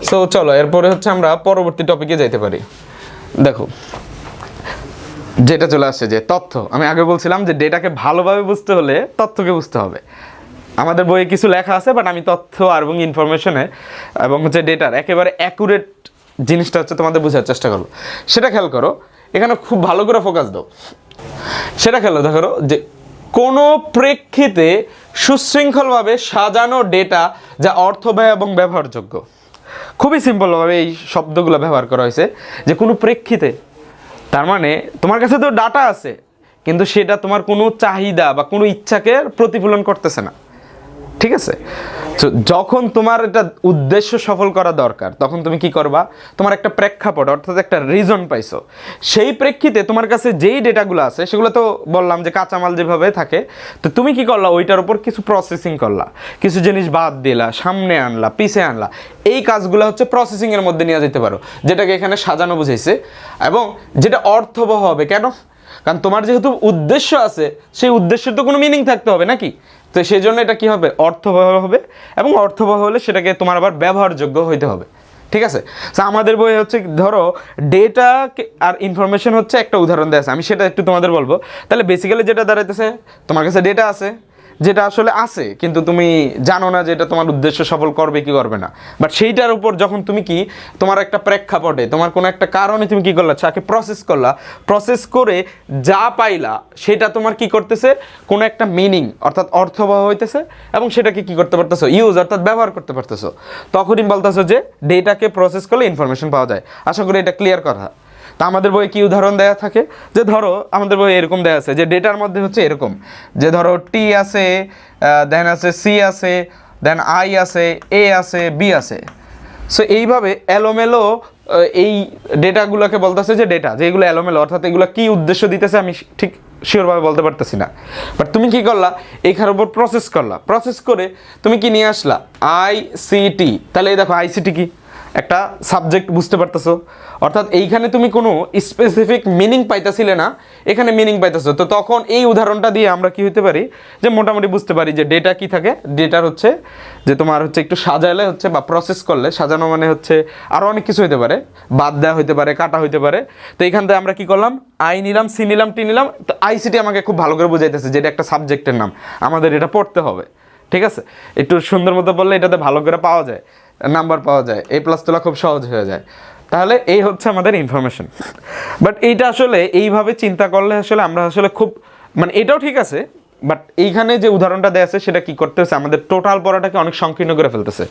So চলো এরপরে হচ্ছে আমরা পরবর্তী টপিকে যাইতে পারি। দেখো যেটা চলে আসছে যে তথ্য, আমি আগে বলছিলাম যে ডেটাকে ভালোভাবে বুঝতে হলে তথ্যকে বুঝতে হবে। আমাদের বইয়ে কিছু লেখা আছে, বাট আমি তথ্য আর এবং ইনফরমেশনে এবং হচ্ছে ডেটার একেবারে অ্যাকুরেট জিনিসটা হচ্ছে তোমাদের বোঝার চেষ্টা করবো। সেটা খেয়াল করো, এখানে খুব ভালো করে ফোকাস দাও। সেটা খেয়াল দেখো যে কোনো প্রেক্ষিতে সুশৃঙ্খলভাবে সাজানো ডেটা যা অর্থবহ এবং ব্যবহারযোগ্য। খুবই সিম্পলভাবে এই শব্দগুলো ব্যবহার করা হয়েছে যে কোনো প্রেক্ষিতে, তার মানে তোমার কাছে তো ডাটা আছে কিন্তু সেটা তোমার কোনো চাহিদা বা কোনো ইচ্ছাকে প্রতিফলন করতেছে না, ঠিক আছে? তো যখন তোমার এটা উদ্দেশ্য সফল করা দরকার তখন তুমি কি করবা, তোমার একটা প্রেক্ষাপট অর্থাৎ একটা রিজন পাইছো, সেই প্রেক্ষিতে তোমার কাছে যেই ডেটাগুলো আছে সেগুলো তো বললাম যে কাঁচামাল যেভাবে থাকে, তো তুমি কি করলা ওইটার উপর কিছু প্রসেসিং করলা, কিছু জিনিস বাদ দিলা, সামনে আনলা, পিছে আনলা। এই কাজগুলো হচ্ছে প্রসেসিংয়ের মধ্যে নিয়ে যেতে পারো, যেটাকে এখানে সাজানো বুঝাইছে। এবং যেটা অর্থবহ হবে কেন, কারণ তোমার যেহেতু উদ্দেশ্য আছে, সেই উদ্দেশ্যের তো কোনো মিনিং থাকতে হবে নাকি? তো সেই জন্য এটা কি হবে, অর্থবহ হবে। এবং অর্থবহ হলে সেটাকে তোমার আবার ব্যবহারযোগ্য হইতে হবে, ঠিক আছে? তো আমাদের বই হচ্ছে ধরো ডেটা আর ইনফরমেশন হচ্ছে একটা উদাহরণ দেওয়া আছে, আমি সেটা একটু তোমাদের বলবো। তাহলে বেসিক্যালি যেটা দাঁড়াইতেছে, তোমার কাছে ডেটা আছে, যেটা আসলে আছে কিন্তু তুমি জানো না যে এটা তোমার উদ্দেশ্য সফল করবে কি করবে না। বাট সেইটার উপর যখন তুমি কি তোমার একটা প্রেক্ষাপটে তোমার কোনো একটা কারণে তুমি কি করলা, তাকে প্রসেস করলা, প্রসেস করে যা পাইলা সেটা তোমার কি করতেছে, কোনো একটা মিনিং অর্থাৎ অর্থবহ হইতেছে এবং সেটাকে কি করতে পারতেছো, ইউজ অর্থাৎ ব্যবহার করতে পারতেছো। তখনই বলতেছো যে ডেটাকে প্রসেস করলে ইনফরমেশন পাওয়া যায়। আশা করি এটা ক্লিয়ার কথা। তা আমাদের বইয়ে কি উদাহরণ দেওয়া থাকে, যে ধরো আমাদের বইয়ে এরকম দেওয়া আছে যে ডেটার মধ্যে হচ্ছে এরকম যে ধরো টি আছে, দেন আছে সি আছে, দেন আই আছে, এ আছে, বি আছে। সো এইভাবে এলোমেলো এই ডেটাগুলোকে বলতেছে যে ডেটা, যে এগুলো এলোমেলো অর্থাৎ এগুলো কী উদ্দেশ্য দিতেছে আমি ঠিক শিওরভাবে বলতে পারতেছি না। বাট তুমি কি করলা, এইখানের উপর প্রসেস করলা, প্রসেস করে তুমি কি নিয়ে আসলা আইসিটি। তাহলে এই দেখো আইসিটি কি একটা সাবজেক্ট, বুঝতে পারতেছো? অর্থাৎ এইখানে তুমি কোনো স্পেসিফিক মিনিং পাইতেছিলে না, এখানে মিনিং পাইতেছো। তো তখন এই উদাহরণটা দিয়ে আমরা কি হতে পারি, যে মোটামুটি বুঝতে পারি যে ডেটা কি থাকে। ডেটার হচ্ছে যে তোমার হচ্ছে একটু সাজাইলে হচ্ছে বা প্রসেস করলে, সাজানো মানে হচ্ছে আরও অনেক কিছু হতে পারে, বাদ দেওয়া হতে পারে, কাটা হতে পারে। তো এইখান থেকে আমরা কি করলাম, আই নিলাম, সি নিলাম, টি নিলাম। তো আইসিটি আমাকে খুব ভালো করে বুঝাইতেছে যেটা একটা সাবজেক্টের নাম, আমাদের এটা পড়তে হবে, ঠিক আছে? একটু সুন্দর মতো বললে এটাতে ভালো করে পাওয়া যায়, নাম্বার পাওয়া যায়, এ প্লাস তোলা খুব সহজ হয়ে যায়। তাহলে এই হচ্ছে আমাদের ইনফরমেশন। বাট এইটা আসলে এইভাবে চিন্তা করলে আসলে আমরা আসলে খুব মানে এটাও ঠিক আছে, বাট এইখানে যে উদাহরণটা দেওয়া আছে সেটা কি করতেছে, আমাদের টোটাল পড়াটাকে অনেক সংকীর্ণ করে ফেলতেছে।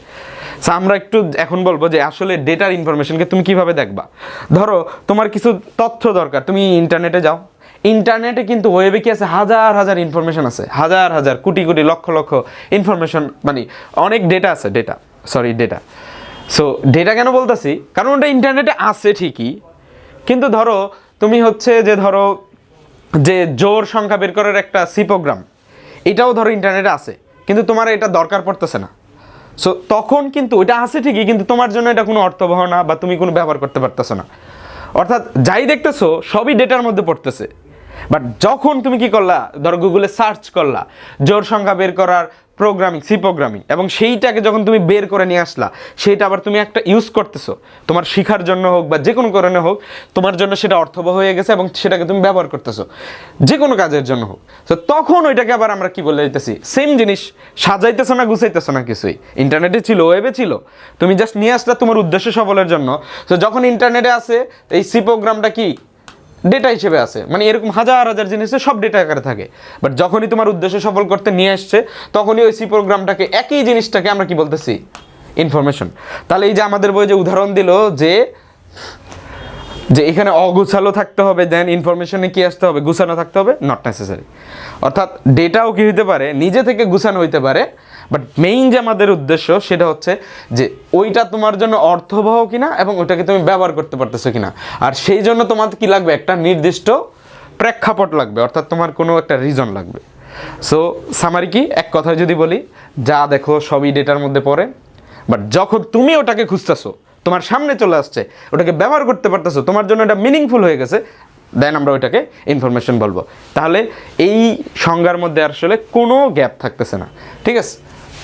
সো আমরা একটু এখন বলবো যে আসলে ডেটার ইনফরমেশনকে তুমি কিভাবে দেখবা। ধরো তোমার কিছু তথ্য দরকার, তুমি ইন্টারনেটে যাও, ইন্টারনেটে কিন্তু ওয়েবে কি আছে, হাজার হাজার ইনফরমেশন আছে, হাজার হাজার কোটি কোটি লক্ষ লক্ষ ইনফরমেশন, মানে অনেক ডেটা আছে, ডেটা। সো ডেটা কেন বলতেছি, কারণ ওটা ইন্টারনেটে আছে ঠিকই, কিন্তু ধরো তুমি হচ্ছে যে ধরো যে জোর সংখ্যা বের করার একটা সি প্রোগ্রাম, এটাও ধরো ইন্টারনেটে আছে কিন্তু তোমার এটা দরকার পড়তেছে না। সো তখন কিন্তু ওইটা আছে ঠিকই, কিন্তু তোমার জন্য এটা কোনো অর্থবহ না বা তুমি কোনো ব্যবহার করতে পারতেছো না। অর্থাৎ যাই দেখতেছো সবই ডেটার মধ্যে পড়তেছে। বাট যখন তুমি কি করলা, ধরো গুগলে সার্চ করলা জোর সংখ্যা বের করার প্রোগ্রামিং, সি প্রোগ্রামিং, এবং সেইটাকে যখন তুমি বের করে নিয়ে আসলা, সেইটা আবার তুমি একটা ইউজ করতেছো তোমার শিখার জন্য হোক বা যে কোনো কারণে হোক, তোমার জন্য সেটা অর্থবহ হয়ে গেছে এবং সেটাকে তুমি ব্যবহার করতেছো যে কোনো কাজের জন্য হোক। তো তখন ওইটাকে আবার আমরা কি বলে দিতেছি, সেম জিনিস, সাজাইতেছো না, গুছাইতেছো না কিছুই, ইন্টারনেটে ছিল, ওয়েবে ছিল, তুমি জাস্ট নিয়ে আসলা তোমার উদ্দেশ্য সফলের জন্য। তো যখন ইন্টারনেটে আসে এই সি প্রোগ্রামটা কি ডেটা হিসেবে আছে, মানে এরকম হাজার হাজার জিনিস সব ডেটা আকারে থাকে। বাট যখনই তোমার উদ্দেশ্য সফল করতে নিয়ে আসছে, তখনই ওই সি প্রোগ্রামটাকে, একই জিনিসটাকে আমরা কি বলতেছি, ইনফরমেশন। তাহলে এই যে আমাদের বই যে উদাহরণ দিল যে যে এখানে অগুছালো থাকতে হবে, দেন ইনফরমেশনে কি আসতে হবে, গুছানো থাকতে হবে, নট নেসেসারি। অর্থাৎ ডেটাও কি হইতে পারে, নিজে থেকে গুছানো হইতে পারে, বাট মেইন যে আমাদের উদ্দেশ্য সেটা হচ্ছে যে ওইটা তোমার জন্য অর্থবহ কিনা এবং ওইটাকে তুমি ব্যবহার করতে পারতেছো কিনা। আর সেই জন্য তোমার কি লাগবে, একটা নির্দিষ্ট প্রেক্ষাপট লাগবে, অর্থাৎ তোমার কোনো একটা রিজন লাগবে। সো সামারি কি, এক কথায় যদি বলি, যা দেখো সবই ডেটার মধ্যে পড়ে, বাট যখন তুমি ওটাকে খুঁজতেছো, তোমার সামনে চলে আসছে, ওটাকে ব্যবহার করতে পারতেছো, তোমার জন্য এটা মিনিংফুল হয়ে গেছে, দেন আমরা ওইটাকে ইনফরমেশন বলবো। তাহলে এই সংজ্ঞার মধ্যে আসলে কোনো গ্যাপ থাকতেছে না, ঠিক আছে?